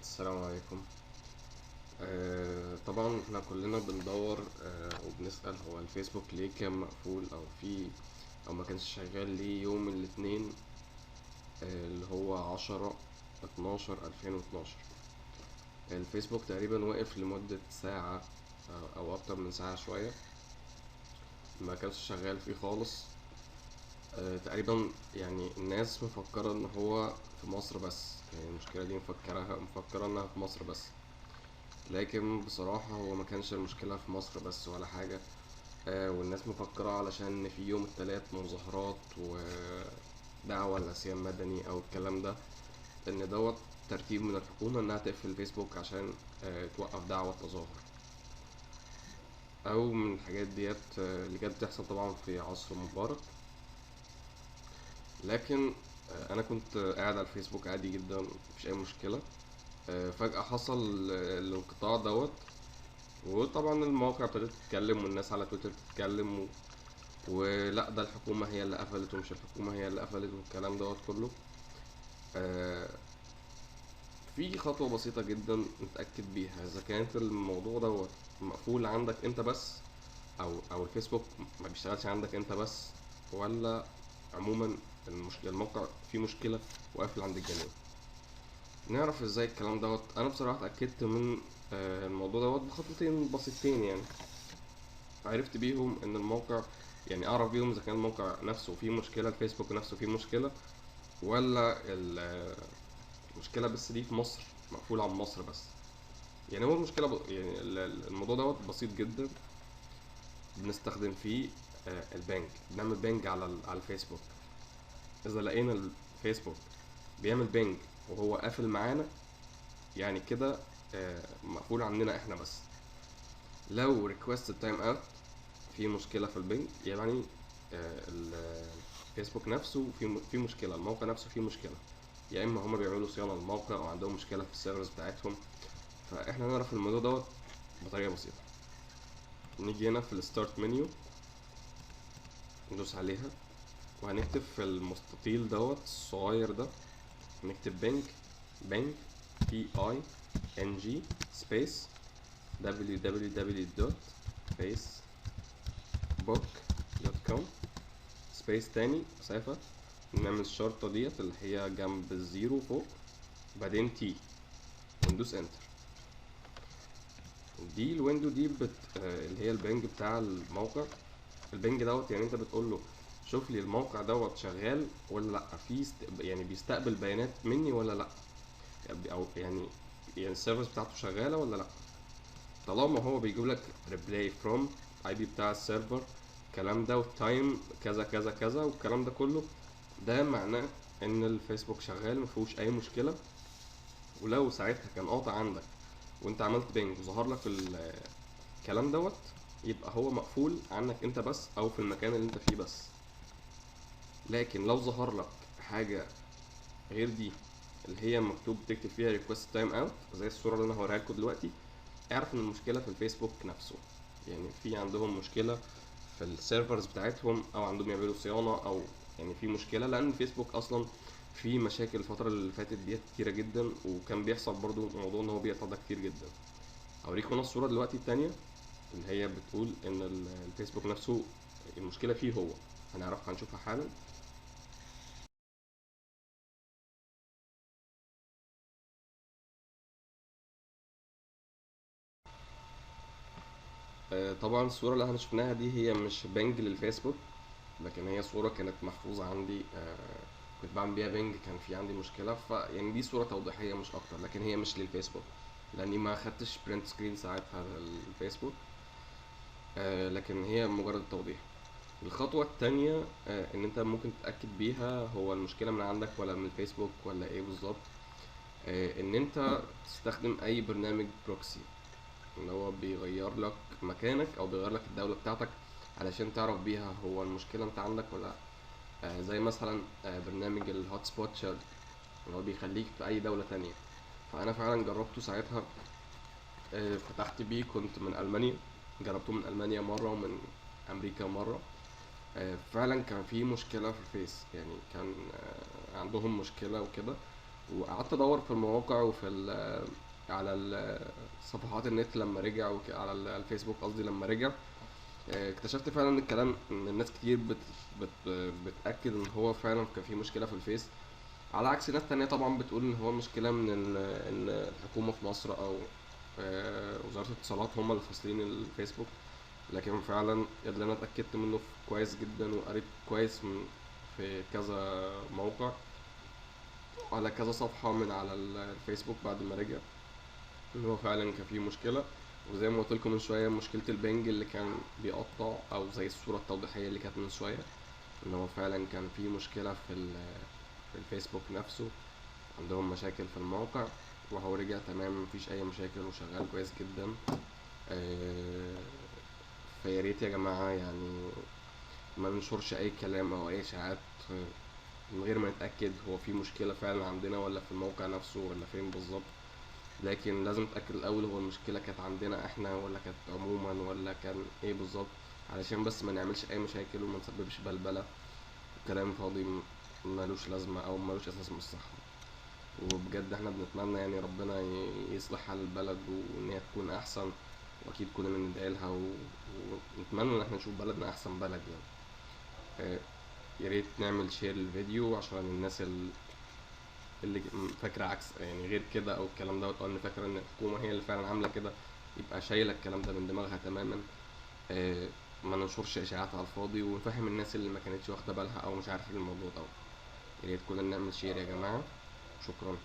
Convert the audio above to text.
السلام عليكم. طبعا احنا كلنا بندور وبنسأل هو الفيسبوك ليه كان مقفول او ما كانش شغال ليه يوم الاثنين، اللي هو 10/12/2012. الفيسبوك تقريبا وقف لمدة ساعة، او اكتر من ساعة شوية، ما كانش شغال فيه خالص. تقريبا يعني الناس مفكرة ان هو في مصر بس، يعني المشكلة دي مفكرة انها في مصر بس، لكن بصراحة هو ما كانش المشكلة في مصر بس ولا حاجة. والناس مفكرة علشان في يوم التلات مظاهرات ودعوة لعصيان مدني أو الكلام ده، إن دوت ترتيب من الحكومة إنها تقفل الفيسبوك عشان توقف دعوة تظاهر، أو من الحاجات ديت اللي كانت بتحصل طبعا في عصر مبارك. لكن أنا كنت قاعد على الفيسبوك عادي جدا، مفيش أي مشكلة. فجأة حصل الانقطاع دوت، وطبعا المواقع ابتدت تتكلم والناس على تويتر تتكلم ولا ده الحكومة هي اللي قفلت ومش الحكومة هي اللي قفلت والكلام دوت كله. آه في خطوة بسيطة جدا نتأكد بيها إذا كانت الموضوع دوت مقفول عندك أنت بس، أو الفيسبوك ما بيشتغلش عندك أنت بس، ولا عموما المشكلة الموقع فيه مشكلة وقافل عند الجميع. نعرف ازاي الكلام دوت؟ انا بصراحة اتأكدت من الموضوع دوت بخطوتين بسيطين يعني. عرفت بيهم ان الموقع، يعني اعرف بيهم اذا كان الموقع نفسه فيه مشكلة، الفيسبوك نفسه فيه مشكلة، ولا المشكلة بس دي في مصر، مقفولة عن مصر بس. يعني هو المشكلة يعني الموضوع دوت بسيط جدا. بنستخدم فيه البنج، بنعمل بنج على الفيسبوك. اذا لقينا الفيسبوك بيعمل بنج وهو قافل معانا، يعني كده مقفول عننا احنا بس. لو ريكوست تايم اوت، في مشكلة في البنج، يعني الفيسبوك نفسه في مشكلة، الموقع نفسه فيه مشكلة، يا اما هما بيعملوا صيانة للموقع او عندهم مشكلة في السيرفرز بتاعتهم. فاحنا نعرف الموضوع دوت بطريقة بسيطة. نيجي هنا في الستارت منيو، ندوس عليها، وهنكتب في المستطيل دوت الصغير ده، نكتب بنج PING سبيس www.facebook.com سبيس تاني مسافة، نعمل الشرطة ديت اللي هي جنب الزيرو فوق، بعدين تي، وندوس انتر. دي الويندو دي اللي هي البنج بتاع الموقع. البنج دوت يعني انت بتقول له شوف لي الموقع دوت شغال ولا لا، يعني بيستقبل بيانات مني ولا لا، او يعني السيرفرز بتاعته شغاله ولا لا. طالما هو بيجيب لك ريبلاي فروم اي بي بتاع السيرفر، الكلام ده والتايم كذا كذا كذا والكلام ده كله، ده معناه ان الفيسبوك شغال مفيهوش اي مشكله. ولو ساعتها كان قاطع عندك وانت عملت بينج وظهر لك الكلام دوت، يبقى هو مقفول عنك انت بس او في المكان اللي انت فيه بس. لكن لو ظهر لك حاجه غير دي، اللي هي مكتوب تكتب فيها ريكوست تايم اوت زي الصوره اللي انا هوريها لكم دلوقتي، اعرف ان المشكله في الفيسبوك نفسه. يعني في عندهم مشكله في السيرفرز بتاعتهم، او عندهم يعملوا صيانه، او يعني في مشكله، لان الفيسبوك اصلا في مشاكل الفتره اللي فاتت ديت كتيره جدا، وكان بيحصل برضو موضوع ان هو بيقطع ده كتير جدا. اوريكم انا الصوره دلوقتي التانية اللي هي بتقول ان الفيسبوك نفسه المشكله فيه هو، هنشوفها حالا. طبعا الصوره اللي احنا شفناها دي هي مش بنج للفيسبوك، لكن هي صورة كانت محفوظة عندي، كنت بعمل بيها بينج، كان في عندي مشكلة، يعني دي صورة توضيحية مش أكتر، لكن هي مش للفيسبوك لأني ما خدتش برنت سكرين ساعتها للفيسبوك. لكن هي مجرد توضيح. الخطوة التانية إن أنت ممكن تتأكد بيها هو المشكلة من عندك ولا من الفيسبوك ولا إيه بالظبط. إن أنت تستخدم أي برنامج بروكسي، اللي هو بيغير لك مكانك أو بيغير لك الدولة بتاعتك، علشان تعرف بيها هو المشكلة انت عندك ولا لأ. زي مثلا برنامج الهوت سبوت شيرد، اللي هو بيخليك في اي دولة تانية. فانا فعلا جربته ساعتها، فتحت بيه، كنت من المانيا، جربته من المانيا مرة ومن امريكا مرة. فعلا كان في مشكلة في الفيس، يعني كان عندهم مشكلة وكده، وقعدت ادور في المواقع وفي على صفحات النت لما رجع على الفيسبوك قصدي لما رجع. اكتشفت فعلا ان الكلام ان الناس كتير بتأكد ان هو فعلا كان في مشكلة في الفيس، على عكس ناس تانية طبعا بتقول ان هو مشكلة من ان الحكومة في مصر او وزارة الاتصالات هم اللي فاصلين الفيسبوك. لكن فعلا اللي انا اتأكدت منه كويس جدا وقريت كويس في كذا موقع على كذا صفحة من على الفيسبوك بعد ما رجع، ان هو فعلا كان فيه مشكلة. وزي ما قلت لكم من شوية مشكلة البنج اللي كان بيقطع او زي الصورة التوضيحية اللي كانت من شوية، ان هو فعلا كان فيه مشكلة في الفيسبوك نفسه، عندهم مشاكل في الموقع. وهو رجع تمام مفيش اي مشاكل وشغال كويس جدا. آه، فيا ريت يا جماعة يعني ما ننشرش اي كلام او اي اشاعات من غير ما نتأكد هو في مشكلة فعلا عندنا ولا في الموقع نفسه ولا فين بالظبط. لكن لازم نتأكد الأول هو المشكلة كانت عندنا احنا ولا كانت عموما ولا كان ايه بالظبط، علشان بس ما نعملش أي مشاكل وما نسببش بلبلة وكلام فاضي ملوش لازمة أو ملوش أساس من الصحة. وبجد احنا بنتمنى يعني ربنا يصلح حال البلد وإن هي تكون أحسن، وأكيد كلنا ندعي لها ونتمنى إن احنا نشوف بلدنا أحسن بلد يعني. آه، يا ريت نعمل شير للفيديو عشان الناس اللي فاكرة عكس يعني غير كده او الكلام دوت، او ان فاكرة ان الحكومة هي اللي فعلا عاملة كده، يبقى شايلة الكلام ده من دماغها تماما. آه، ما ننشرش اشاعات على الفاضي ونفهم الناس اللي ما كانتش واخدة بالها او مش عارفين الموضوع دوت. يا ريت كلنا نعمل شير يا جماعة. شكرا.